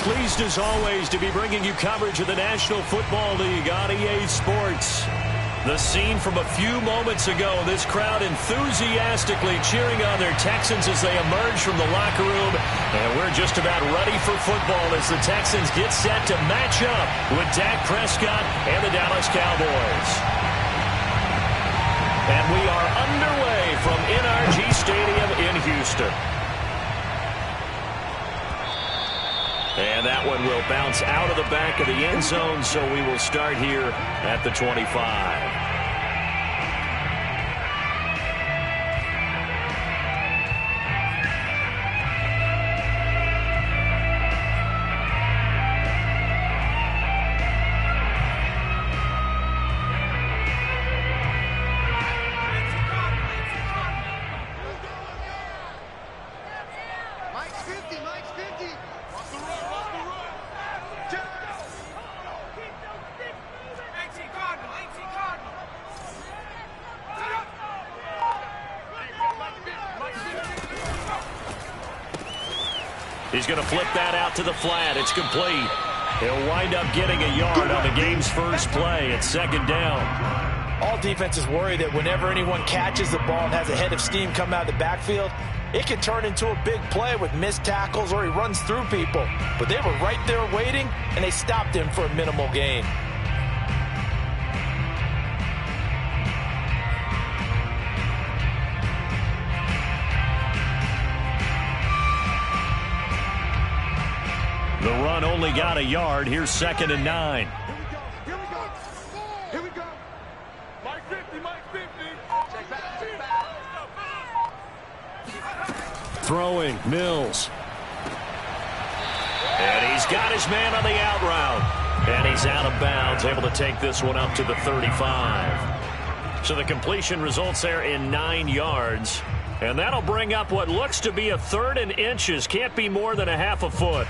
Pleased as always to be bringing you coverage of the National Football League on EA Sports. The scene from a few moments ago, this crowd enthusiastically cheering on their Texans as they emerge from the locker room. And we're just about ready for football as the Texans get set to match up with Dak Prescott and the Dallas Cowboys. And we are underway from NRG Stadium in Houston. And that one will bounce out of the back of the end zone, so we will start here at the 25. He's going to flip that out to the flat. It's complete. He'll wind up getting a yard on the game's first play. It's second down. All defenses worry that whenever anyone catches the ball and has a head of steam come out of the backfield, it can turn into a big play with missed tackles or he runs through people. But they were right there waiting, and they stopped him for a minimal gain. The run only got a yard. Here's 2nd and 9. Here we go. Mike 50, Mike 50. Check back. Throwing, Mills. And he's got his man on the out route. And he's out of bounds, able to take this one up to the 35. So the completion results there in 9 yards. And that'll bring up what looks to be a 3rd and inches. Can't be more than a half a foot.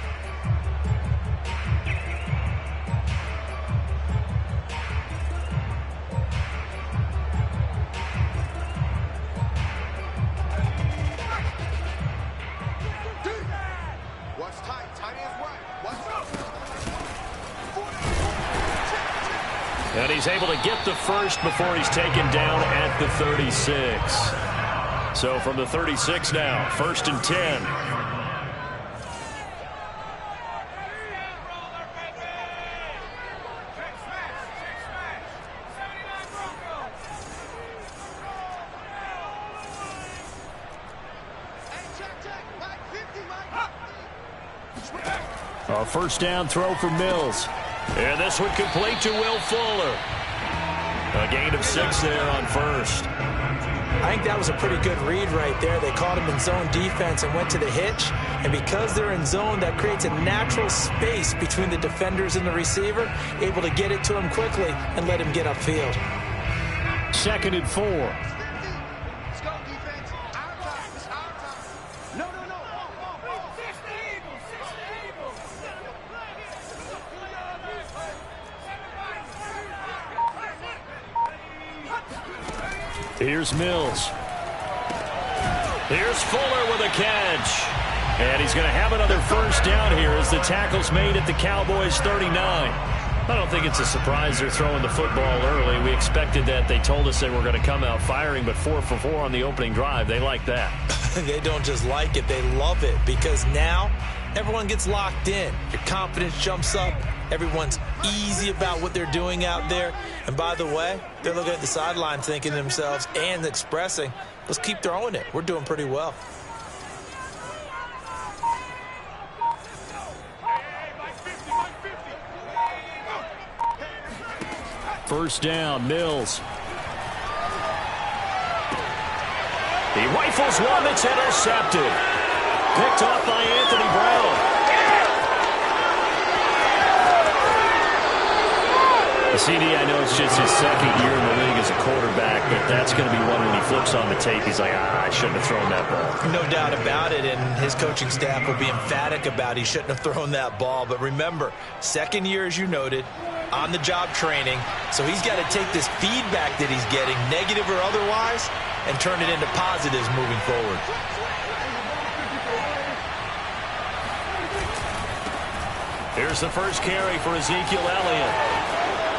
And he's able to get the first before he's taken down at the 36. So from the 36 now, 1st and 10. A first down throw for Mills. And this one complete to Will Fuller. A gain of 6 there on first. I think that was a pretty good read right there. They caught him in zone defense and went to the hitch. And because they're in zone, that creates a natural space between the defenders and the receiver, able to get it to him quickly and let him get upfield. 2nd and 4. Here's Mills. Here's Fuller with a catch. And he's going to have another first down here as the tackle's made at the Cowboys' 39. I don't think it's a surprise they're throwing the football early. We expected that. They told us they were going to come out firing, but 4 for 4 on the opening drive. They like that. They don't just like it, they love it, because now everyone gets locked in. Your confidence jumps up. Everyone's easy about what they're doing out there. And by the way, they're looking at the sideline thinking to themselves and expressing, let's keep throwing it. We're doing pretty well. First down, Mills. He rifles one that's intercepted. Picked off by Anthony Brown. CD, I know it's just his 2nd year in the league as a quarterback, but that's going to be one when he flips on the tape. He's like, I shouldn't have thrown that ball. No doubt about it, and his coaching staff will be emphatic about he shouldn't have thrown that ball. But remember, 2nd year, as you noted, on-the-job training, so he's got to take this feedback that he's getting, negative or otherwise, and turn it into positives moving forward. Here's the first carry for Ezekiel Elliott.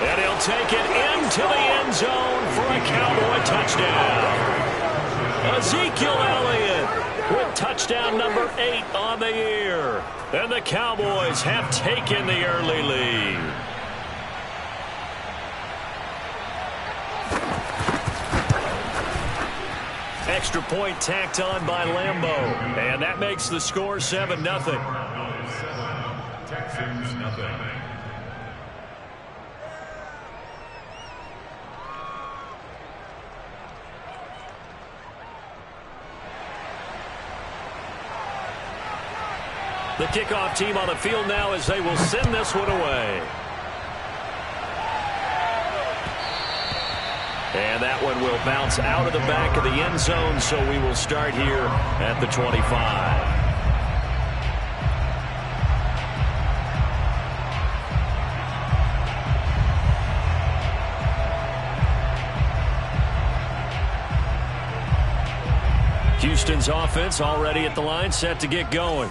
And he'll take it into the end zone for a Cowboy touchdown. Ezekiel Elliott with touchdown number 8 on the year. And the Cowboys have taken the early lead. Extra point tacked on by Lambeau. And that makes the score 7-0. Texans, nothing. The kickoff team on the field now as they will send this one away. And that one will bounce out of the back of the end zone, so we will start here at the 25. Houston's offense already at the line, set to get going.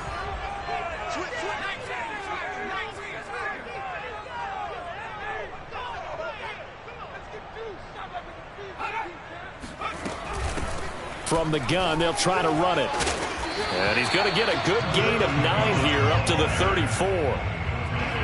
From the gun, they'll try to run it. And he's going to get a good gain of 9 here up to the 34.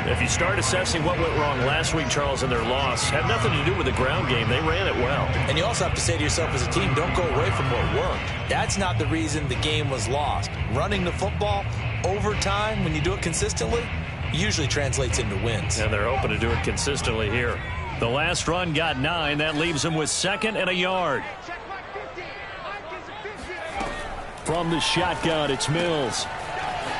If you start assessing what went wrong last week, Charles, in their loss, had nothing to do with the ground game. They ran it well. And you also have to say to yourself as a team, don't go away from what worked. That's not the reason the game was lost. Running the football over time, when you do it consistently, usually translates into wins. And they're hoping to do it consistently here. The last run got 9. That leaves them with 2nd and a yard. From the shotgun, it's Mills.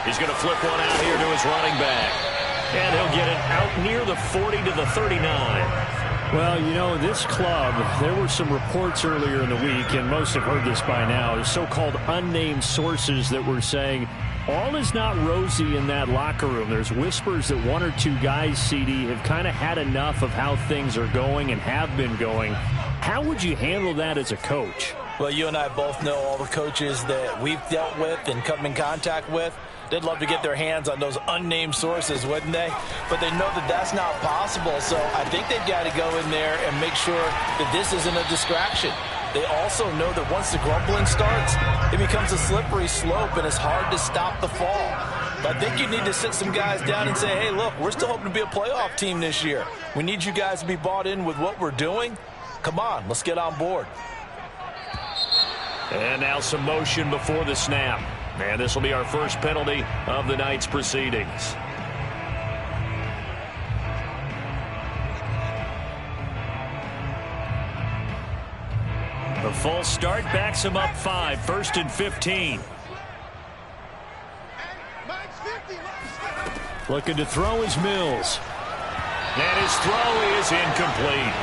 He's going to flip one out here to his running back. And he'll get it out near the 40 to the 39. Well, you know, this club, there were some reports earlier in the week, and most have heard this by now, the so-called unnamed sources that were saying all is not rosy in that locker room. There's whispers that 1 or 2 guys, CD, have kind of had enough of how things are going and have been going. How would you handle that as a coach? Well, you and I both know all the coaches that we've dealt with and come in contact with. They'd love to get their hands on those unnamed sources, wouldn't they? But they know that that's not possible, so I think they've got to go in there and make sure that this isn't a distraction. They also know that once the grumbling starts, it becomes a slippery slope, and it's hard to stop the fall. But I think you need to sit some guys down and say, hey, look, we're still hoping to be a playoff team this year. We need you guys to be bought in with what we're doing. Come on, let's get on board. And now some motion before the snap. And this will be our first penalty of the night's proceedings. The false start backs him up 5, 1st and 15. Looking to throw is Mills. And his throw is incomplete.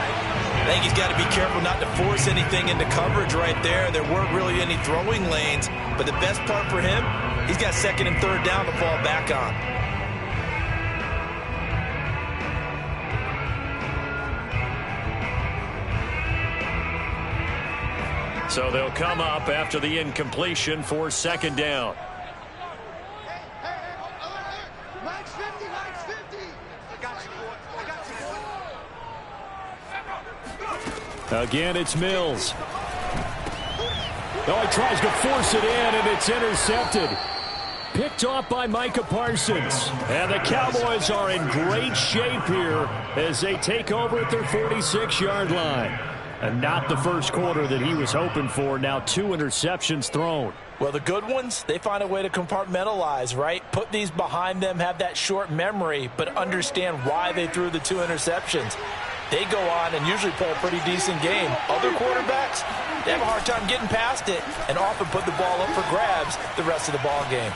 I think he's got to be careful not to force anything into coverage right there. There weren't really any throwing lanes, but the best part for him, he's got 2nd and 3rd down to fall back on. So they'll come up after the incompletion for 2nd down. Again, it's Mills. Oh, he tries to force it in, and it's intercepted. Picked off by Micah Parsons. And the Cowboys are in great shape here as they take over at their 46-yard line. And not the first quarter that he was hoping for. Now 2 interceptions thrown. Well, the good ones, they find a way to compartmentalize, right? Put these behind them, have that short memory, but understand why they threw the 2 interceptions. They go on and usually play a pretty decent game. Other quarterbacks, they have a hard time getting past it and often put the ball up for grabs the rest of the ball game.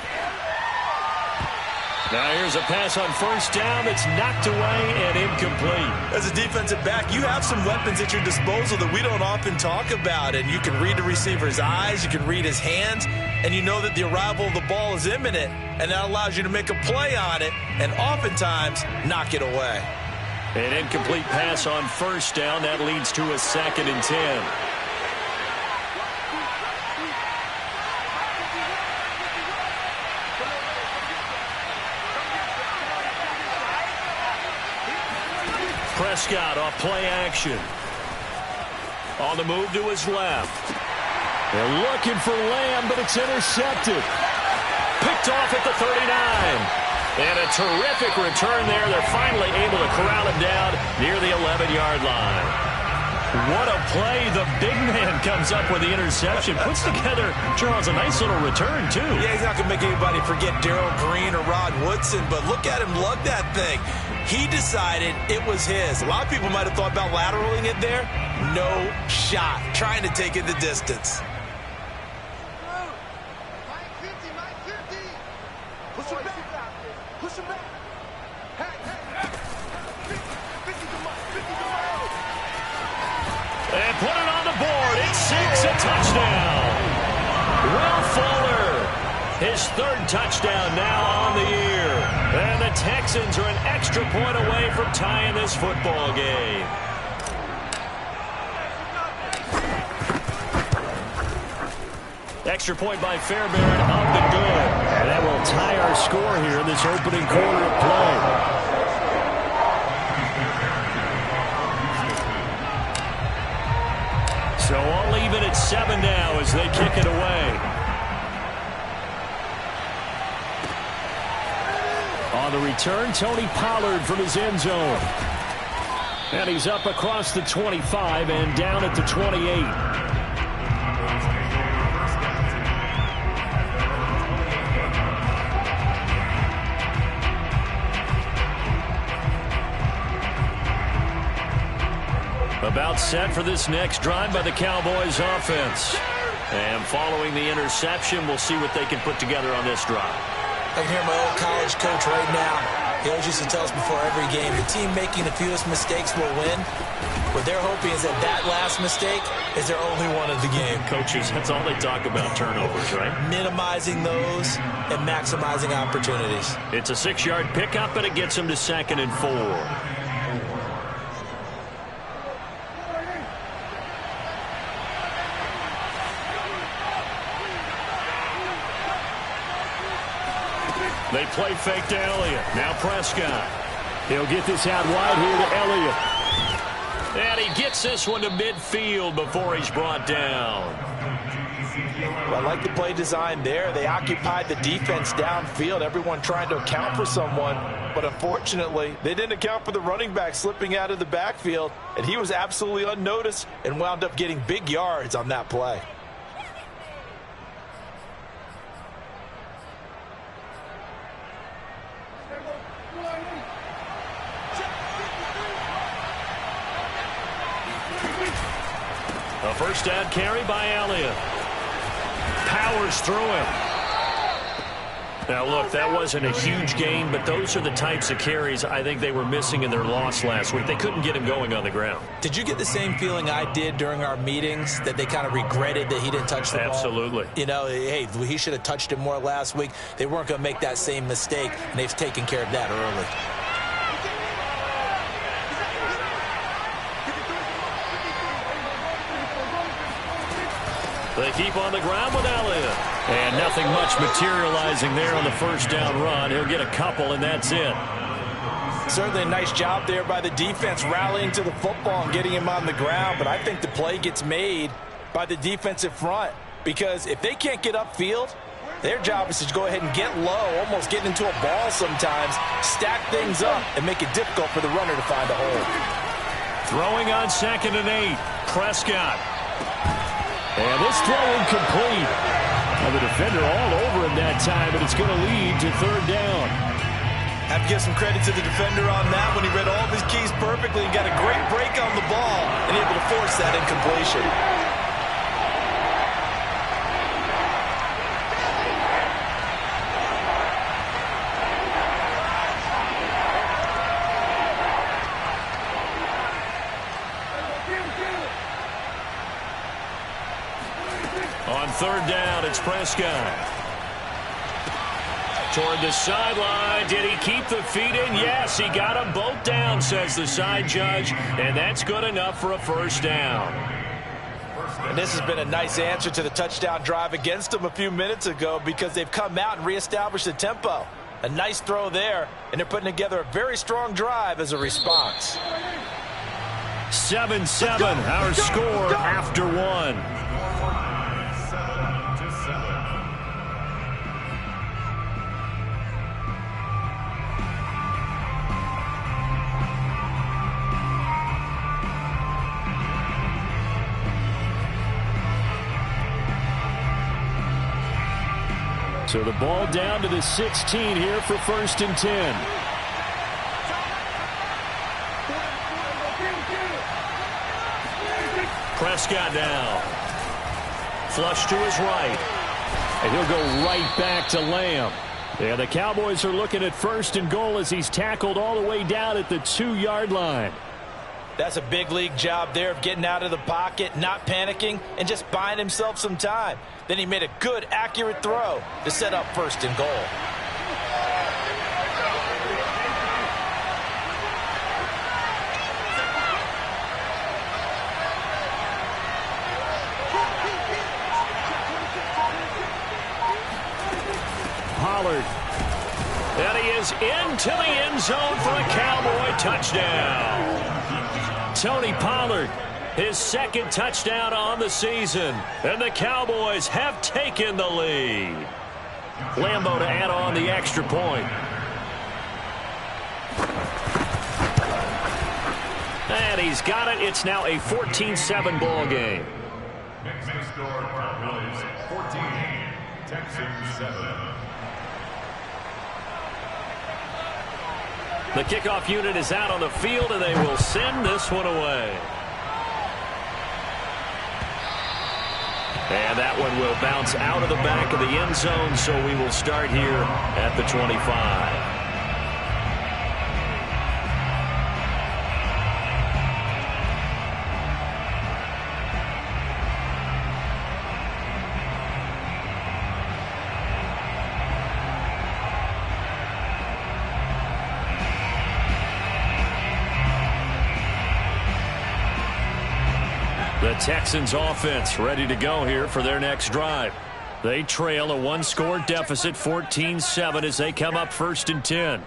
Now here's a pass on 1st down that's knocked away and incomplete. As a defensive back, you have some weapons at your disposal that we don't often talk about. And you can read the receiver's eyes, you can read his hands, and you know that the arrival of the ball is imminent. And that allows you to make a play on it and oftentimes knock it away. An incomplete pass on 1st down. That leads to a 2nd and 10. Prescott off play action. On the move to his left. They're looking for Lamb, but it's intercepted. Picked off at the 39. And a terrific return there. They're finally able to corral him down near the 11-yard line. What a play. The big man comes up with the interception. Puts together, Charles, a nice little return, too. Yeah, he's not going to make anybody forget Darrell Green or Rod Woodson, but look at him lug that thing. He decided it was his. A lot of people might have thought about lateraling it there. No shot. Trying to take it the distance. Push him back. Push him back. And put it on the board. It's 6, a touchdown. Will Fuller, his third touchdown now on the year. And the Texans are an extra point away from tying this football game. Extra point by Fairbairn, up and good. And that will tie our score here in this opening quarter of play. So all even at 7 now as they kick it away. On the return, Tony Pollard from his end zone. And he's up across the 25 and down at the 28. About set for this next drive by the Cowboys offense. And following the interception, we'll see what they can put together on this drive. I can hear my old college coach right now. He always used to tell us before every game, the team making the fewest mistakes will win. What they're hoping is that that last mistake is their only one of the game. Coaches, that's all they talk about, turnovers, right? Minimizing those and maximizing opportunities. It's a 6-yard pickup, and it gets them to 2nd and 4. They play fake to Elliott. Now Prescott. He'll get this out wide here to Elliott. And he gets this one to midfield before he's brought down. Well, I like the play design there. They occupied the defense downfield, everyone trying to account for someone. But unfortunately, they didn't account for the running back slipping out of the backfield. And he was absolutely unnoticed and wound up getting big yards on that play. A first down carry by Elliott. Powers through him. Now, look, that wasn't a huge gain, but those are the types of carries I think they were missing in their loss last week. They couldn't get him going on the ground. Did you get the same feeling I did during our meetings, that they kind of regretted that he didn't touch the ball? Absolutely. You know, hey, he should have touched it more last week. They weren't going to make that same mistake, and they've taken care of that early. They keep on the ground with Elliott. And nothing much materializing there on the first down run. He'll get a couple, and that's it. Certainly a nice job there by the defense rallying to the football and getting him on the ground. But I think the play gets made by the defensive front. Because if they can't get upfield, their job is to go ahead and get low, almost get into a ball sometimes, stack things up, and make it difficult for the runner to find a hole. Throwing on 2nd and 8. Prescott. And this throw incomplete. And the defender all over him that time, but it's going to lead to 3rd down. Have to give some credit to the defender on that when he read all of his keys perfectly and got a great break on the ball and able to force that incompletion. On 3rd down, it's Prescott. Toward the sideline. Did he keep the feet in? Yes, he got them both down, says the side judge. And that's good enough for a 1st down. And this has been a nice answer to the touchdown drive against them a few minutes ago because they've come out and reestablished the tempo. A nice throw there, and they're putting together a very strong drive as a response. 7-7, our score after one. So the ball down to the 16 here for 1st and 10. Prescott now. Flush to his right. And he'll go right back to Lamb. Yeah, the Cowboys are looking at 1st and goal as he's tackled all the way down at the 2-yard line. That's a big league job there of getting out of the pocket, not panicking, and just buying himself some time. Then he made a good, accurate throw to set up 1st and goal. Pollard. And he is into the end zone for a Cowboy touchdown. Tony Pollard, his 2nd touchdown on the season. And the Cowboys have taken the lead. Lambeau to add on the extra point. And he's got it. It's now a 14-7 ball game. Next score, Cowboys 14, Texans 7. The kickoff unit is out on the field, and they will send this one away. And that one will bounce out of the back of the end zone, so we will start here at the 25. The Texans offense ready to go here for their next drive. They trail a 1-score deficit, 14-7, as they come up 1st and 10.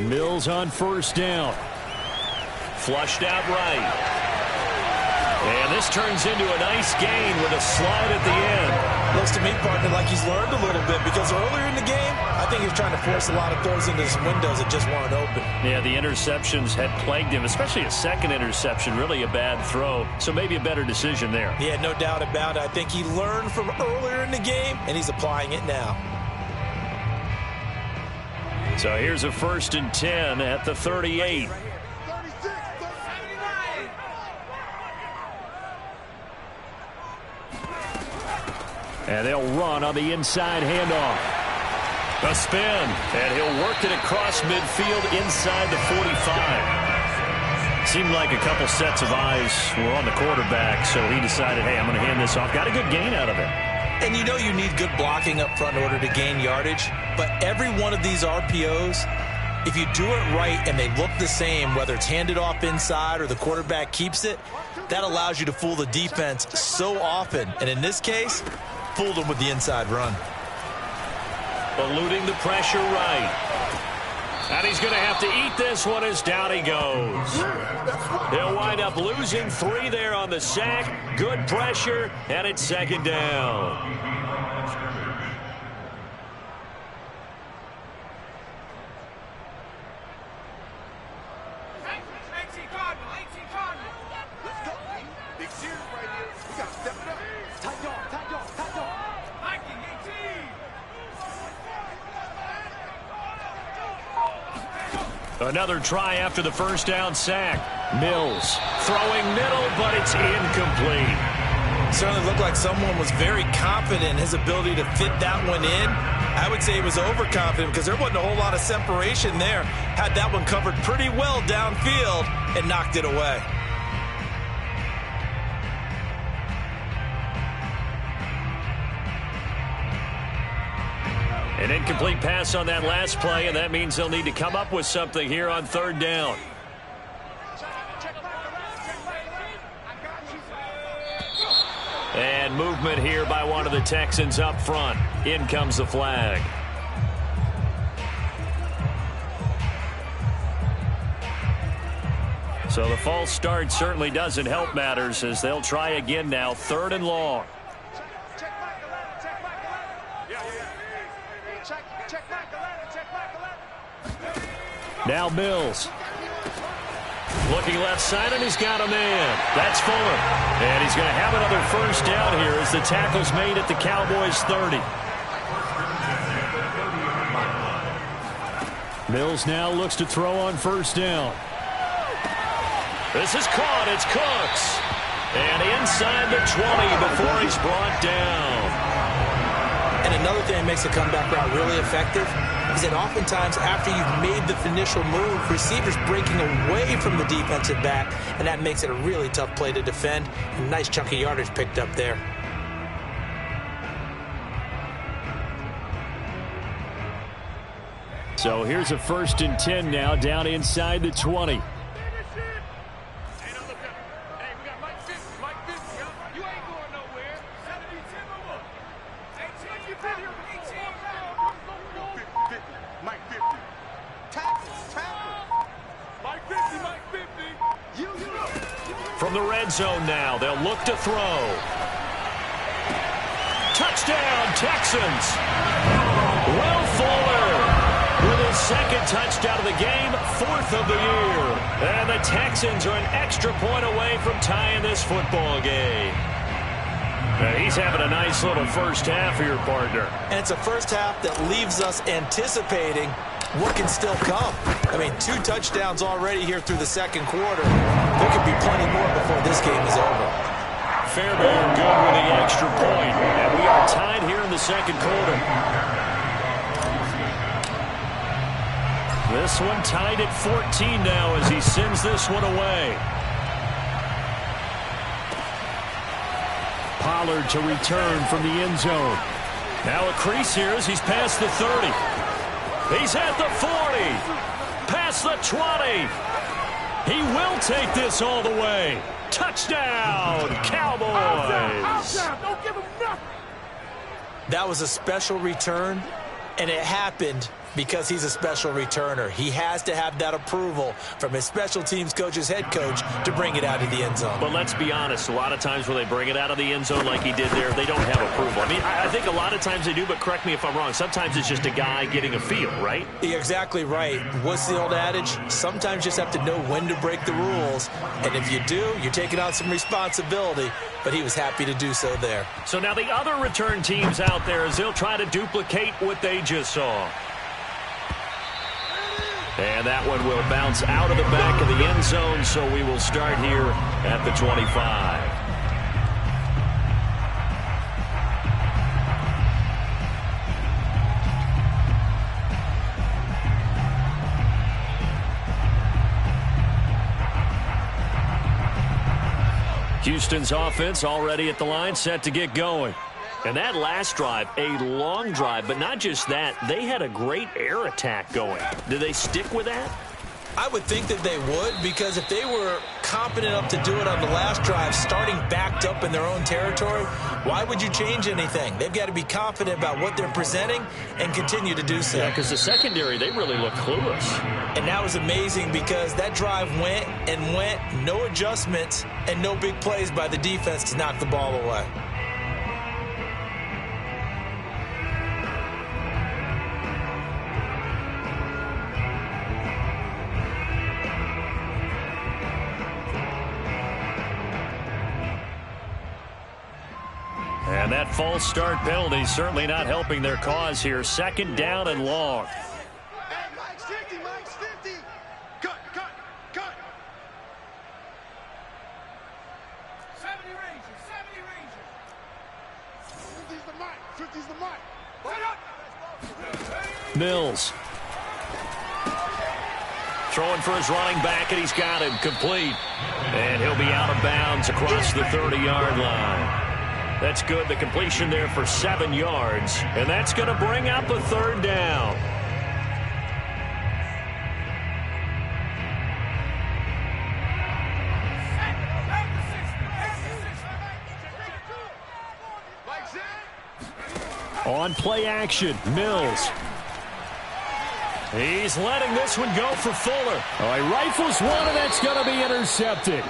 Mills on 1st down. Flushed out right. And this turns into a nice gain with a slide at the end. Looks to me, partner, like he's learned a little bit, because earlier in the game, I think he was trying to force a lot of throws into some windows that just weren't open. Yeah, the interceptions had plagued him, especially a 2nd interception, really a bad throw. So maybe a better decision there. Yeah, no doubt about it. I think he learned from earlier in the game, and he's applying it now. So here's a 1st and 10 at the 38. And they'll run on the inside handoff. A spin, and he'll work it across midfield inside the 45. Seemed like a couple sets of eyes were on the quarterback, so he decided, hey, I'm going to hand this off. Got a good gain out of it. And you know you need good blocking up front in order to gain yardage, but every one of these RPOs, if you do it right and they look the same, whether it's handed off inside or the quarterback keeps it, that allows you to fool the defense so often. And in this case, fooled him with the inside run. Eluding the pressure right. And he's going to have to eat this one as down he goes. He'll wind up losing 3 there on the sack. Good pressure, and it's 2nd down. Another try after the 1st down sack. Mills throwing middle, but it's incomplete. Certainly looked like someone was very confident in his ability to fit that one in. I would say he was overconfident because there wasn't a whole lot of separation there. Had that one covered pretty well downfield and knocked it away. An incomplete pass on that last play, and that means they'll need to come up with something here on third down. And movement here by one of the Texans up front. In comes the flag. So the false start certainly doesn't help matters as they'll try again now, third and long. Now Mills. Looking left side, and he's got a man. That's Fuller. And he's going to have another first down here as the tackle's made at the Cowboys' 30. Mills now looks to throw on first down. This is caught. It's Cooks. And inside the 20 before he's brought down. And another thing that makes the comeback route really effective is that oftentimes after you've made the initial move, receivers breaking away from the defensive back, and that makes it a really tough play to defend. A nice chunk of yardage picked up there. So here's a 1st and 10 now, down inside the 20. From the red zone now, they'll look to throw. Touchdown, Texans. Will Fuller with his second touchdown of the game, 4th of the year. And the Texans are an extra point away from tying this football game. And he's having a nice little first half for your partner. And it's a first half that leaves us anticipating what can still come. I mean, 2 touchdowns already here through the second quarter. There could be plenty more before this game is over. Fairbairn good with the extra point. And we are tied here in the second quarter. This one tied at 14 now as he sends this one away. Pollard to return from the end zone. Now a crease here as he's past the 30. He's at the 40. Past the 20. He will take this all the way. Touchdown, Cowboys. Don't give him nothing. That was a special return, and it happened because he's a special returner. He has to have that approval from his special teams coach's head coach to bring it out of the end zone. But let's be honest, a lot of times when they bring it out of the end zone like he did there, they don't have approval. I mean, I think a lot of times they do, but correct me if I'm wrong. Sometimes it's just a guy getting a feel, right? You're exactly right. What's the old adage? Sometimes you just have to know when to break the rules. And if you do, you're taking on some responsibility. But he was happy to do so there. So now the other return teams out there as they'll try to duplicate what they just saw. And that one will bounce out of the back of the end zone, so we will start here at the 25. Houston's offense already at the line, set to get going. And that last drive, a long drive, but not just that, they had a great air attack going. Do they stick with that? I would think that they would, because if they were competent enough to do it on the last drive, starting backed up in their own territory, why would you change anything? They've got to be confident about what they're presenting and continue to do so. Yeah, because the secondary, they really look clueless. And that was amazing because that drive went and went, no adjustments, and no big plays by the defense to knock the ball away. And that false start penalty certainly not helping their cause here. 2nd down and long. Hey, Mike's 50, Mike's 50. Cut. 70 Rangers, 50's the mic, 50's the mic. Mills. Throwing for his running back, and he's got him complete. And he'll be out of bounds across the 30-yard line. That's good. The completion there for 7 yards. And that's going to bring up a third down. On play action, Mills. He's letting this one go for Fuller. Oh, he rifles one, and that's going to be intercepted.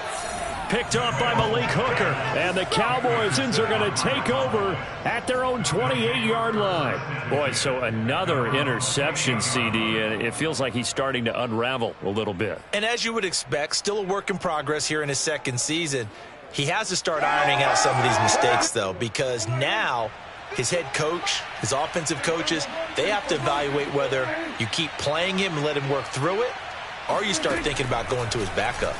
Picked up by Malik Hooker. And the Cowboys are going to take over at their own 28-yard line. Boy, so another interception, CD. And it feels like he's starting to unravel a little bit. And as you would expect, still a work in progress here in his second season. He has to start ironing out some of these mistakes, though, because now his head coach, his offensive coaches, they have to evaluate whether you keep playing him and let him work through it, or you start thinking about going to his backup.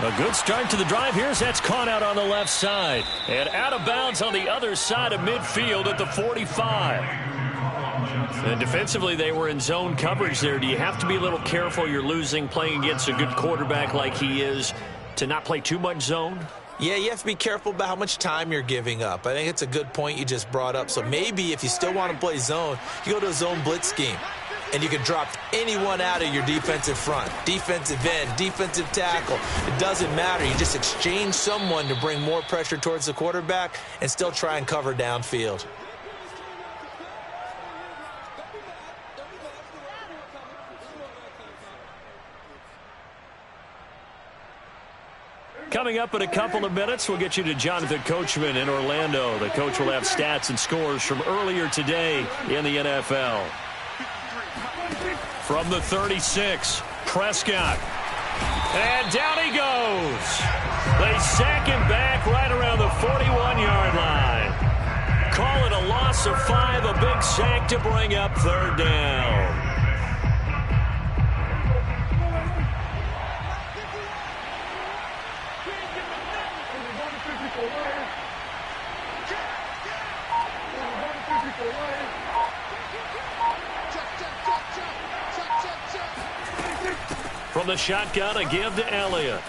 A good start to the drive. Here's that's caught out on the left side. And out of bounds on the other side of midfield at the 45. And defensively, they were in zone coverage there. Do you have to be a little careful? You're losing, playing against a good quarterback like he is, to not play too much zone? Yeah, you have to be careful about how much time you're giving up. I think it's a good point you just brought up. So maybe if you still want to play zone, you go to a zone blitz scheme. And you can drop anyone out of your defensive front, defensive end, defensive tackle. It doesn't matter. You just exchange someone to bring more pressure towards the quarterback and still try and cover downfield. Coming up in a couple of minutes, we'll get you to Jonathan Coachman in Orlando. The coach will have stats and scores from earlier today in the NFL. From the 36, Prescott. And down he goes. They sack him back right around the 41-yard line. Call it a loss of 5, a big sack to bring up third down. From the shotgun, a give to Elliott.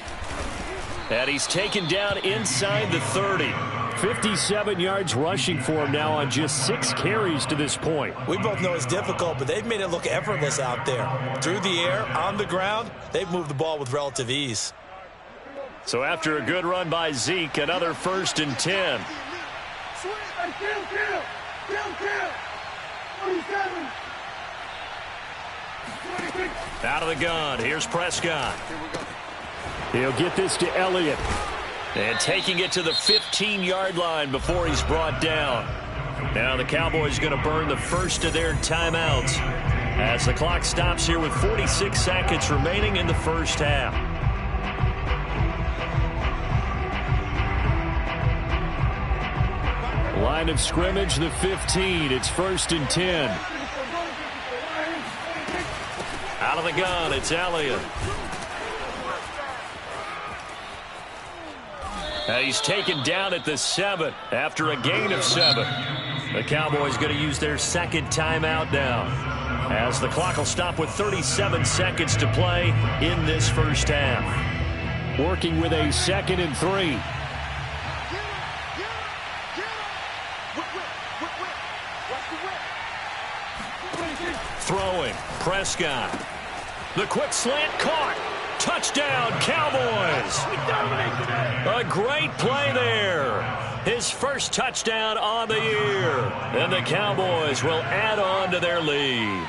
And he's taken down inside the 30. 57 yards rushing for him now on just 6 carries to this point. We both know it's difficult, but they've made it look effortless out there. Through the air, on the ground, they've moved the ball with relative ease. So after a good run by Zeke, another 1st and 10. Out of the gun, here's Prescott. He'll get this to Elliott. And taking it to the 15-yard line before he's brought down. Now the Cowboys going to burn the first of their timeouts as the clock stops here with 46 seconds remaining in the first half. Line of scrimmage, the 15. It's 1st and 10. Out of the gun, it's Elliott. He's taken down at the 7 after a gain of 7. The Cowboys going to use their second timeout now as the clock will stop with 37 seconds to play in this first half. Working with a 2nd and 3. Throwing, Prescott. The quick slant caught. Touchdown, Cowboys. A great play there. His first touchdown on the year. And the Cowboys will add on to their lead.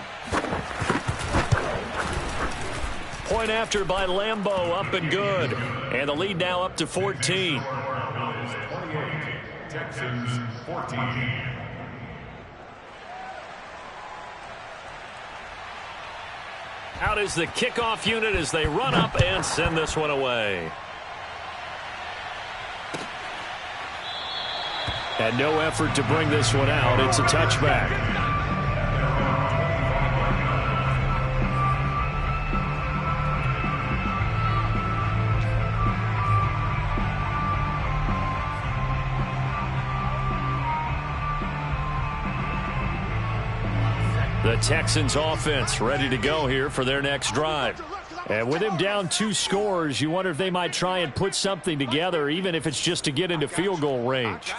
Point after by Lambeau, up and good. And the lead now up to 14. Texans 14. Out is the kickoff unit as they run up and send this one away. And no effort to bring this one out. It's a touchback. The Texans offense ready to go here for their next drive. And with him down 2 scores, you wonder if they might try and put something together, even if it's just to get into field goal range.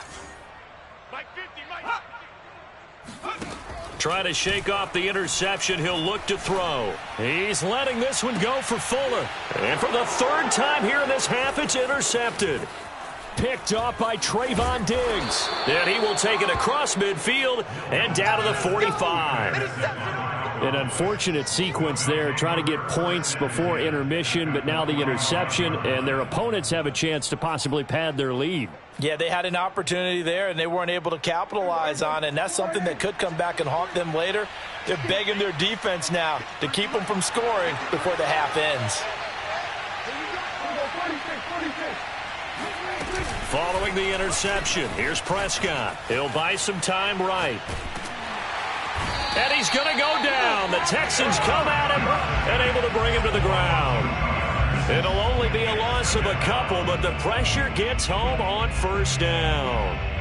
Try to shake off the interception. He'll look to throw. He's letting this one go for Fuller. And for the 3rd time here in this half, it's intercepted. Picked off by Trayvon Diggs. And he will take it across midfield and down to the 45. An unfortunate sequence there, trying to get points before intermission, but now the interception, and their opponents have a chance to possibly pad their lead. Yeah, they had an opportunity there, and they weren't able to capitalize on it, and that's something that could come back and haunt them later. They're begging their defense now to keep them from scoring before the half ends. Following the interception, here's Prescott. He'll buy some time right. And he's going to go down. The Texans come at him and able to bring him to the ground. It'll only be a loss of a couple, but the pressure gets home on 1st down.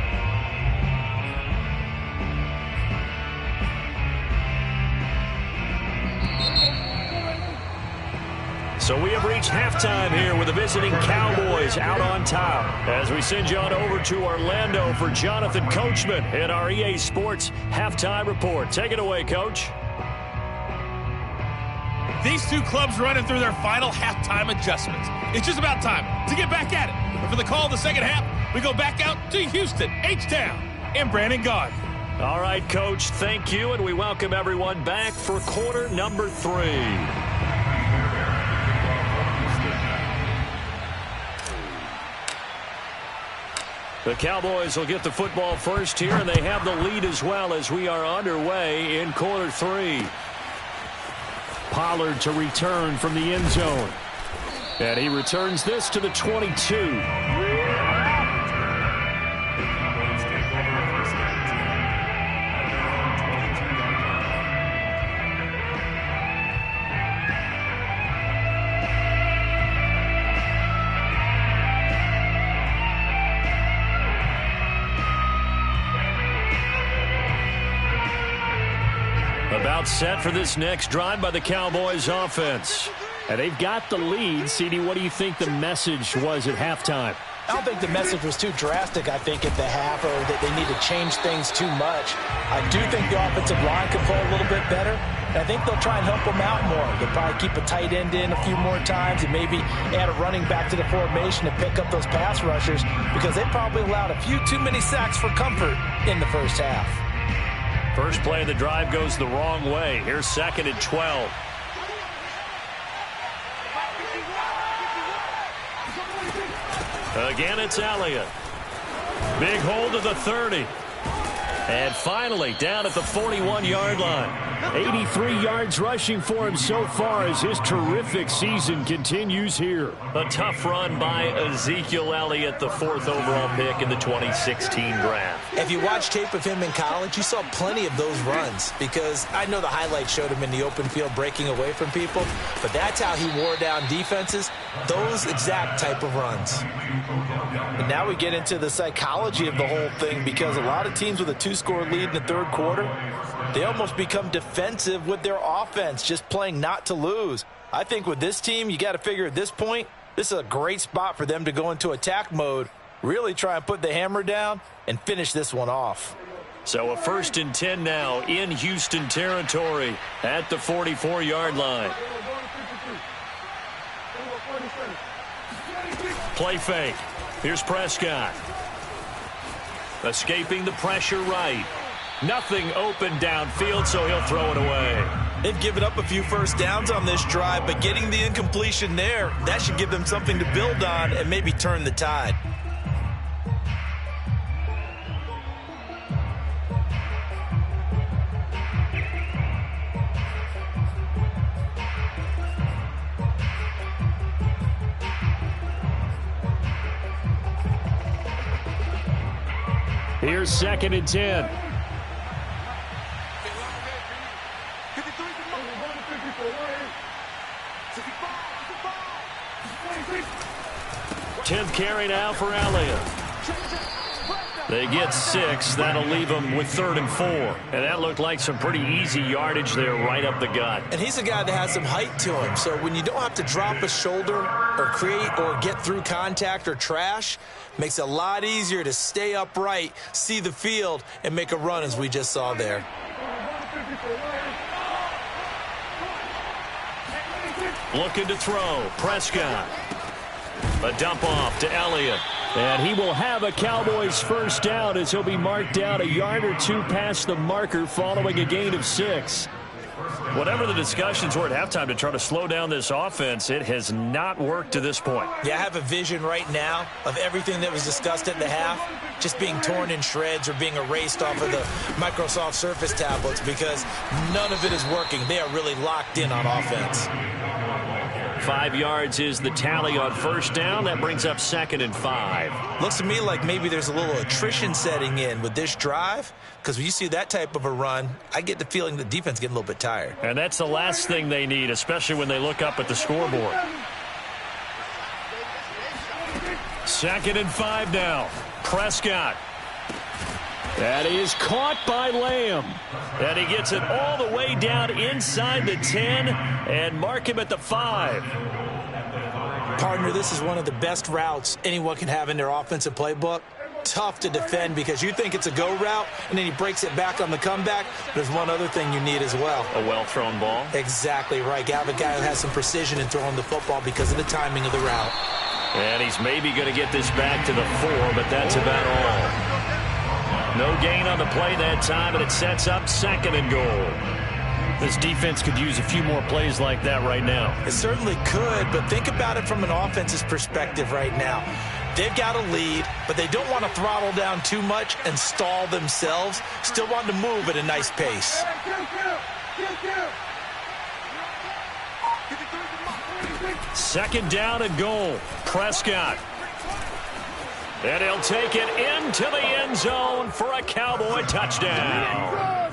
So we have reached halftime here with the visiting Cowboys out on top. As we send you on over to Orlando for Jonathan Coachman in our EA Sports Halftime Report. Take it away, Coach. These two clubs running through their final halftime adjustments. It's just about time to get back at it. But for the call of the second half, we go back out to Houston, H-Town, and Brandon Gaudin. All right, Coach, thank you, and we welcome everyone back for quarter number 3. The Cowboys will get the football first here, and they have the lead as well as we are underway in quarter 3. Pollard to return from the end zone. And he returns this to the 22. About set for this next drive by the Cowboys offense. And they've got the lead. CD, what do you think the message was at halftime? I don't think the message was too drastic, I think, at the half, or that they need to change things too much. I do think the offensive line can play a little bit better. And I think they'll try and help them out more. They'll probably keep a tight end in a few more times and maybe add a running back to the formation to pick up those pass rushers, because they probably allowed a few too many sacks for comfort in the first half. First play of the drive goes the wrong way. Here's 2nd and 12. Again, it's Elliott. Big hold to the 30. And finally, down at the 41-yard line. 83 yards rushing for him so far as his terrific season continues here. A tough run by Ezekiel Elliott, the 4th overall pick in the 2016 draft. If you watch tape of him in college, you saw plenty of those runs, because I know the highlights showed him in the open field breaking away from people, but that's how he wore down defenses, those exact type of runs. And now we get into the psychology of the whole thing, because a lot of teams with a 2-score lead in the 3rd quarter, they almost become defensive with their offense, just playing not to lose. I think with this team, you got to figure at this point, this is a great spot for them to go into attack mode, really try and put the hammer down and finish this one off. So a 1st and 10 now in Houston territory at the 44-yard line. Play fake. Here's Prescott. Escaping the pressure right. Nothing open downfield, so he'll throw it away. They've given up a few first downs on this drive, but getting the incompletion there, that should give them something to build on and maybe turn the tide. Here's 2nd and 10. Tenth carry now for Elliott. They get 6. That'll leave them with 3rd and 4. And that looked like some pretty easy yardage there right up the gut. And he's a guy that has some height to him. So when you don't have to drop a shoulder or create or get through contact or trash, makes it a lot easier to stay upright, see the field, and make a run as we just saw there. Looking to throw. Prescott. A dump off to Elliott. And he will have a Cowboys first down as he'll be marked down a yard or 2 past the marker following a gain of 6. Whatever the discussions were at halftime to try to slow down this offense, it has not worked to this point. Yeah, I have a vision right now of everything that was discussed at the half just being torn in shreds or being erased off of the Microsoft Surface tablets because none of it is working. They are really locked in on offense. 5 yards is the tally on first down. That brings up 2nd and 5. Looks to me like maybe there's a little attrition setting in with this drive because when you see that type of a run, I get the feeling the defense getting a little bit tired. And that's the last thing they need, especially when they look up at the scoreboard. 2nd and 5 now. Prescott. That is caught by Lamb. And he gets it all the way down inside the 10 and mark him at the 5. Partner, this is one of the best routes anyone can have in their offensive playbook. Tough to defend because you think it's a go route, and then he breaks it back on the comeback. There's one other thing you need as well. A well-thrown ball. Exactly right. You have a guy who has some precision in throwing the football because of the timing of the route. And he's maybe going to get this back to the 4, but that's about all. No gain on the play that time, and it sets up 2nd and goal. This defense could use a few more plays like that right now. It certainly could, but think about it from an offense's perspective right now. They've got a lead, but they don't want to throttle down too much and stall themselves. Still want to move at a nice pace. 2nd down and goal. Prescott. And he'll take it into the end zone for a Cowboy touchdown.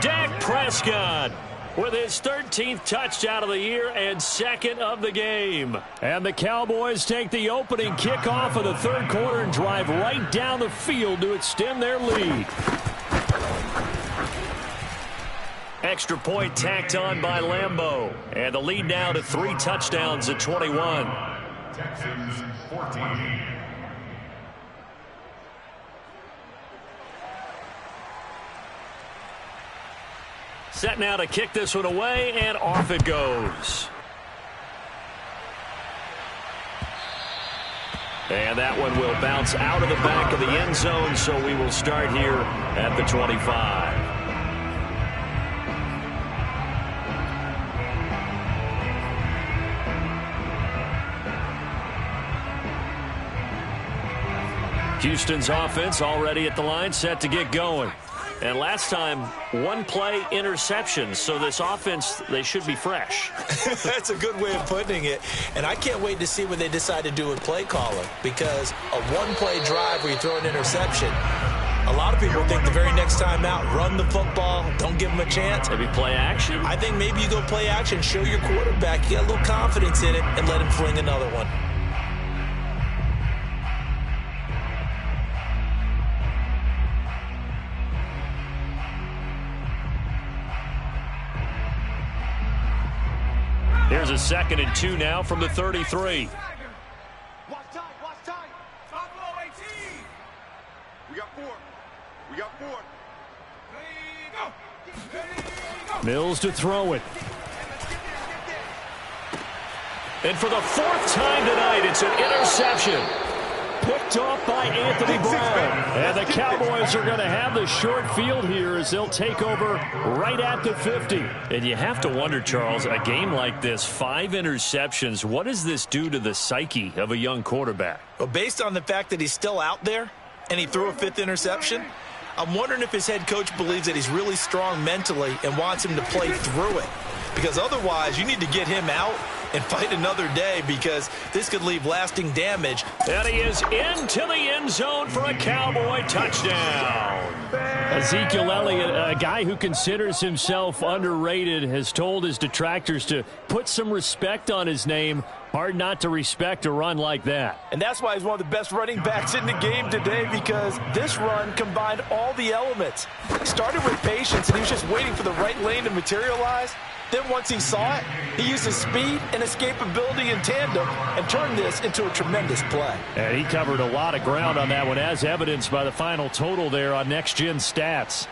Dak Prescott with his 13th touchdown of the year and 2nd of the game. And the Cowboys take the opening kickoff of the 3rd quarter and drive right down the field to extend their lead. Extra point tacked on by Lambeau. And the lead now to 3 touchdowns at 21. Texans 14. Set now to kick this one away, and off it goes. And that one will bounce out of the back of the end zone, so we will start here at the 25. Houston's offense already at the line, set to get going. And last time, 1 play interception, so this offense, they should be fresh. That's a good way of putting it. And I can't wait to see what they decide to do with play calling, because a 1-play drive where you throw an interception, a lot of people think the very next time out, run the football, don't give them a chance. Maybe play action? I think maybe you go play action, show your quarterback, you got a little confidence in it, and let him fling another one. Here's a 2nd and 2 now from the 33. Watch tight, watch tight. Top low 18. We got 4. We got 4. There you go. Mills to throw it. And for the 4th time tonight, it's an interception. Picked off by Anthony Brown. And the Cowboys are going to have the short field here as they'll take over right at the 50. And you have to wonder, Charles, a game like this, 5 interceptions, what does this do to the psyche of a young quarterback? Well, based on the fact that he's still out there and he threw a 5th interception, I'm wondering if his head coach believes that he's really strong mentally and wants him to play through it. Because otherwise, you need to get him out and fight another day because this could leave lasting damage. And he is into the end zone for a Cowboy touchdown. Ezekiel Elliott, a guy who considers himself underrated, has told his detractors to put some respect on his name. Hard not to respect a run like that. And that's why he's one of the best running backs in the game today, because this run combined all the elements. He started with patience, and he was just waiting for the right lane to materialize. Then once he saw it, he used his speed and escapability in tandem and turned this into a tremendous play. And he covered a lot of ground on that one, as evidenced by the final total there on Next Gen Stats.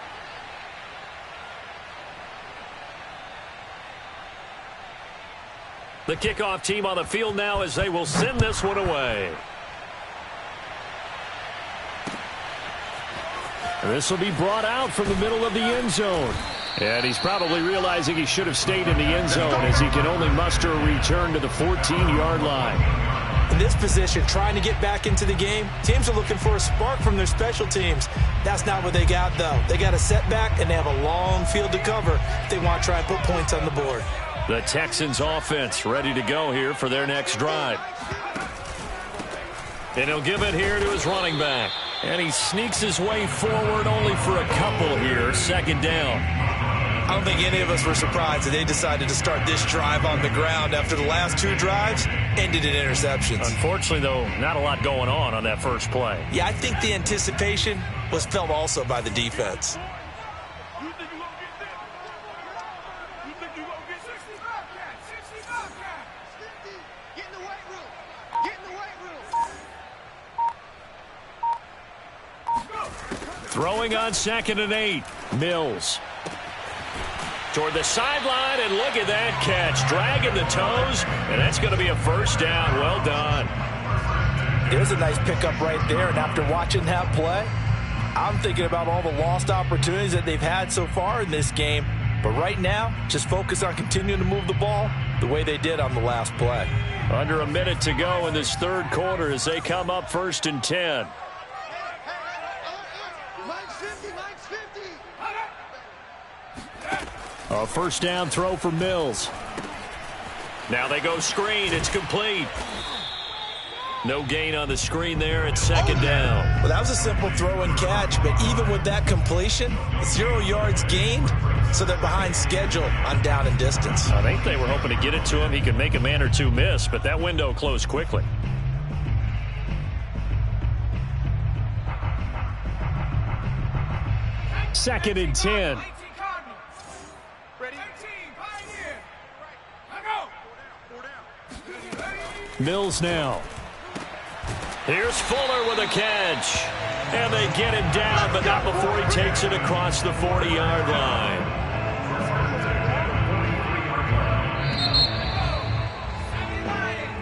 The kickoff team on the field now as they will send this one away. This will be brought out from the middle of the end zone. And he's probably realizing he should have stayed in the end zone as he can only muster a return to the 14-yard line. In this position, trying to get back into the game, teams are looking for a spark from their special teams. That's not what they got, though. They got a setback, and they have a long field to cover if they want to try and put points on the board. The Texans offense ready to go here for their next drive. And he'll give it here to his running back. And he sneaks his way forward only for a couple here. Second down. I don't think any of us were surprised that they decided to start this drive on the ground after the last two drives ended in interceptions. Unfortunately, though, not a lot going on that first play. Yeah, I think the anticipation was felt also by the defense. Throwing on 2nd and 8. Mills. Toward the sideline, and look at that catch. Dragging the toes, and that's going to be a first down. Well done. There's a nice pickup right there, and after watching that play, I'm thinking about all the lost opportunities that they've had so far in this game. But right now, just focus on continuing to move the ball the way they did on the last play. Under a minute to go in this third quarter as they come up 1st and 10. A first down throw for Mills. Now they go screen. It's complete. No gain on the screen there. It's 2nd down. Well, that was a simple throw and catch, but even with that completion, 0 yards gained, so they're behind schedule on down and distance. I think they were hoping to get it to him. He could make a man or two miss, but that window closed quickly. Second and 10. Mills now. Here's Fuller with a catch. And they get him down, but not before he takes it across the 40-yard line.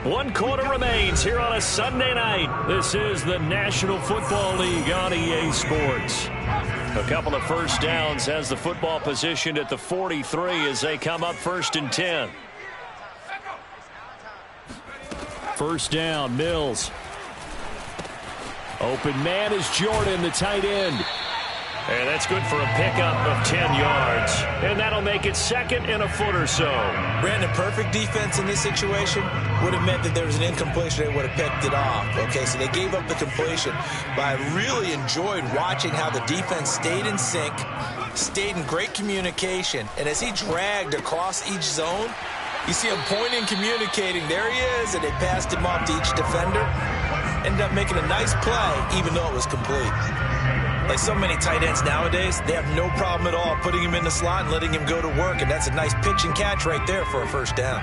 One quarter remains here on a Sunday night. This is the National Football League on EA Sports. A couple of first downs has the football positioned at the 43 as they come up 1st and 10. First down, Mills. Open man is Jordan, the tight end. And that's good for a pickup of 10 yards. And that'll make it 2nd and a foot or so. Brandon, perfect defense in this situation would have meant that there was an incompletion. They would have picked it off. Okay, so they gave up the completion. But I really enjoyed watching how the defense stayed in sync, stayed in great communication. And as he dragged across each zone, you see him pointing, communicating. There he is, and they passed him off to each defender. Ended up making a nice play, even though it was complete. Like so many tight ends nowadays, they have no problem at all putting him in the slot and letting him go to work, and that's a nice pitch and catch right there for a first down.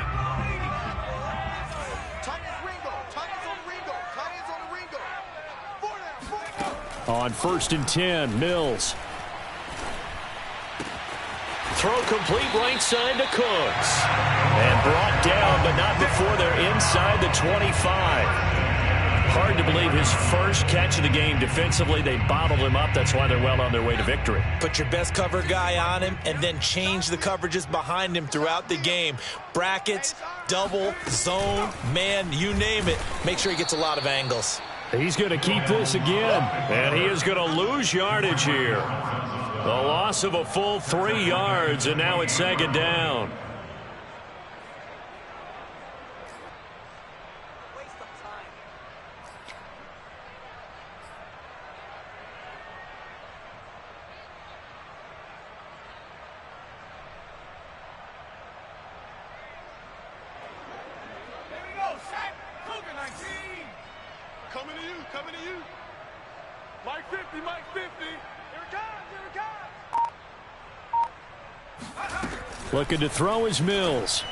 On 1st and 10, Mills. Throw complete right side to Cooks. And brought down, but not before they're inside the 25. Hard to believe his first catch of the game defensively. They bottled him up. That's why they're well on their way to victory. Put your best cover guy on him and then change the coverages behind him throughout the game. Brackets, double, zone, man, you name it. Make sure he gets a lot of angles. He's going to keep this again. And he is going to lose yardage here. A loss of a full 3 yards, and now it's 2nd down. Coming to you, coming to you. Mike 50, Mike 50. Here it comes, here it comes. Looking to throw is Mills.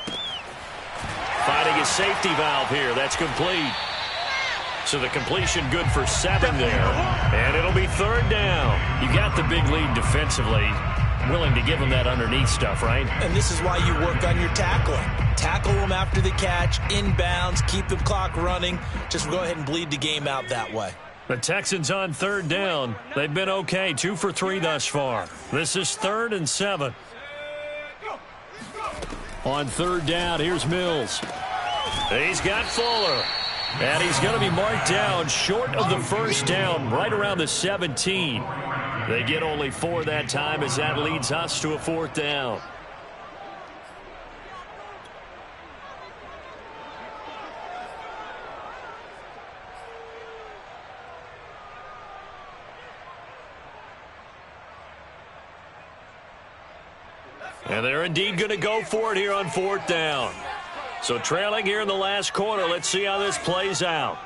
Finding his safety valve here. That's complete. So the completion good for 7 there. And it'll be 3rd down. You got the big lead defensively. Willing to give them that underneath stuff, right? And this is why you work on your tackling. Tackle them after the catch, inbounds, keep the clock running. Just go ahead and bleed the game out that way. The Texans on 3rd down. They've been okay, 2 for 3 thus far. This is 3rd and 7. On 3rd down, here's Mills. He's got Fuller. And he's going to be marked down short of the 1st down, right around the 17. They get only 4 that time as that leads us to a 4th down. And they're indeed going to go for it here on 4th down. So trailing here in the last quarter. Let's see how this plays out.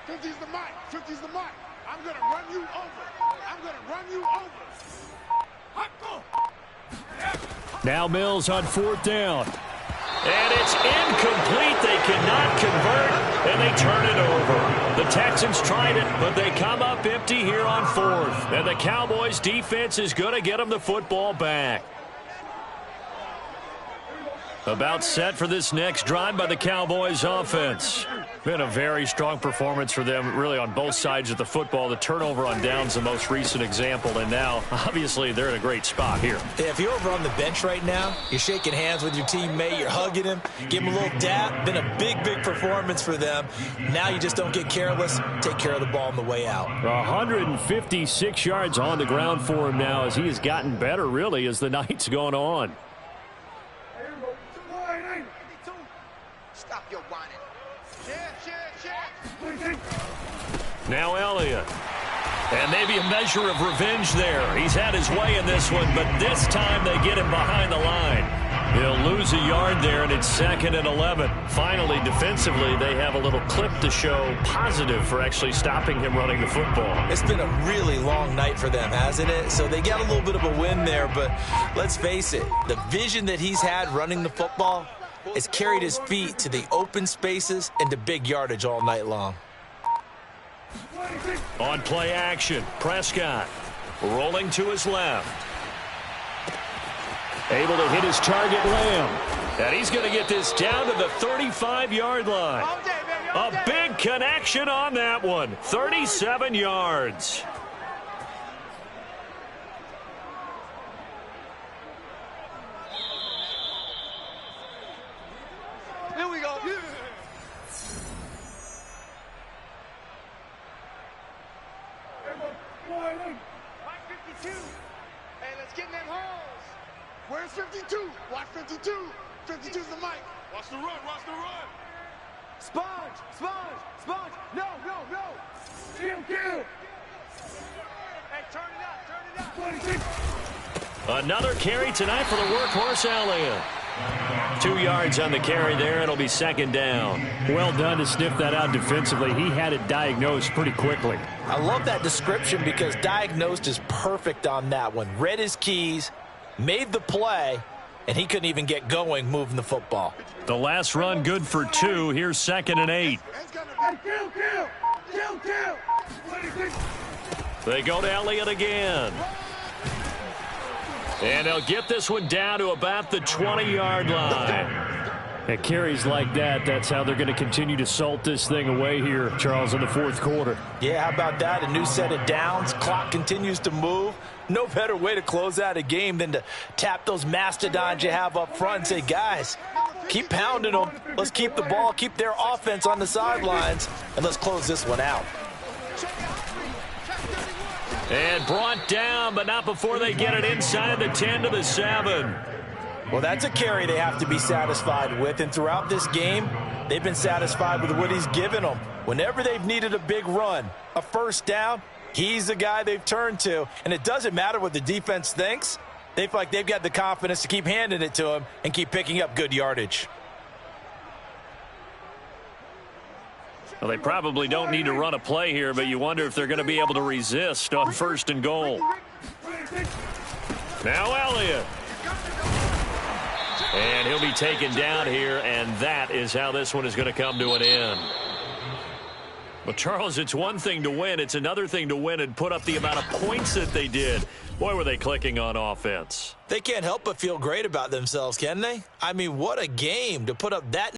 50's the mic. 50's the mic. I'm going to run you over. I'm going to run you over. Now Mills on 4th down. And it's incomplete. They cannot convert, and they turn it over. The Texans tried it, but they come up empty here on 4th. And the Cowboys' defense is going to get them the football back. About set for this next drive by the Cowboys offense. Been a very strong performance for them, really, on both sides of the football. The turnover on downs, the most recent example, and now, obviously, they're in a great spot here. Yeah, if you're over on the bench right now, you're shaking hands with your teammate, you're hugging him, give him a little dap. Been a big, big performance for them. Now you just don't get careless. Take care of the ball on the way out. 156 yards on the ground for him now as he has gotten better, really, as the night's gone on. Stop your whining. Now Elliott. And maybe a measure of revenge there. He's had his way in this one, but this time they get him behind the line. He'll lose a yard there, and it's 2nd and 11. Finally, defensively, they have a little clip to show positive for actually stopping him running the football. It's been a really long night for them, hasn't it? So they got a little bit of a win there, but let's face it, the vision that he's had running the football has carried his feet to the open spaces and to big yardage all night long. On play action, Prescott rolling to his left. Able to hit his target, Lamb. And he's going to get this down to the 35-yard line. A big connection on that one. 37 yards. Here we go. Mike 52. Hey, let's get in them holes. Where's 52? Watch 52. 52's the mic. Watch the run. Watch the run. Sponge. Sponge. Sponge. No, no, no. Kill. Hey, turn it up. Turn it up. Another carry tonight for the workhorse Elliott. 2 yards on the carry there. It'll be 2nd down. Well done to sniff that out defensively. He had it diagnosed pretty quickly. I love that description because diagnosed is perfect on that one. Read his keys, made the play, and he couldn't even get going moving the football. The last run good for 2. Here's 2nd and 8. Kill. They go to Elliott again. And they'll get this one down to about the 20-yard line. At carries like that, that's how they're going to continue to salt this thing away here, Charles, in the 4th quarter. Yeah, how about that? A new set of downs. Clock continues to move. No better way to close out a game than to tap those mastodons you have up front and say, guys, keep pounding them. Let's keep the ball, keep their offense on the sidelines, and let's close this one out. And brought down, but not before they get it inside the 10 to the 7. Well, that's a carry they have to be satisfied with, and throughout this game, they've been satisfied with what he's given them. Whenever they've needed a big run, a 1st down, he's the guy they've turned to, and it doesn't matter what the defense thinks. They feel like they've got the confidence to keep handing it to him and keep picking up good yardage. Well, they probably don't need to run a play here, but you wonder if they're going to be able to resist on 1st and goal. Now Elliott. And he'll be taken down here, and that is how this one is going to come to an end. Well, Charles, it's one thing to win. It's another thing to win and put up the amount of points that they did. Boy, were they clicking on offense. They can't help but feel great about themselves, can they? I mean, what a game to put up that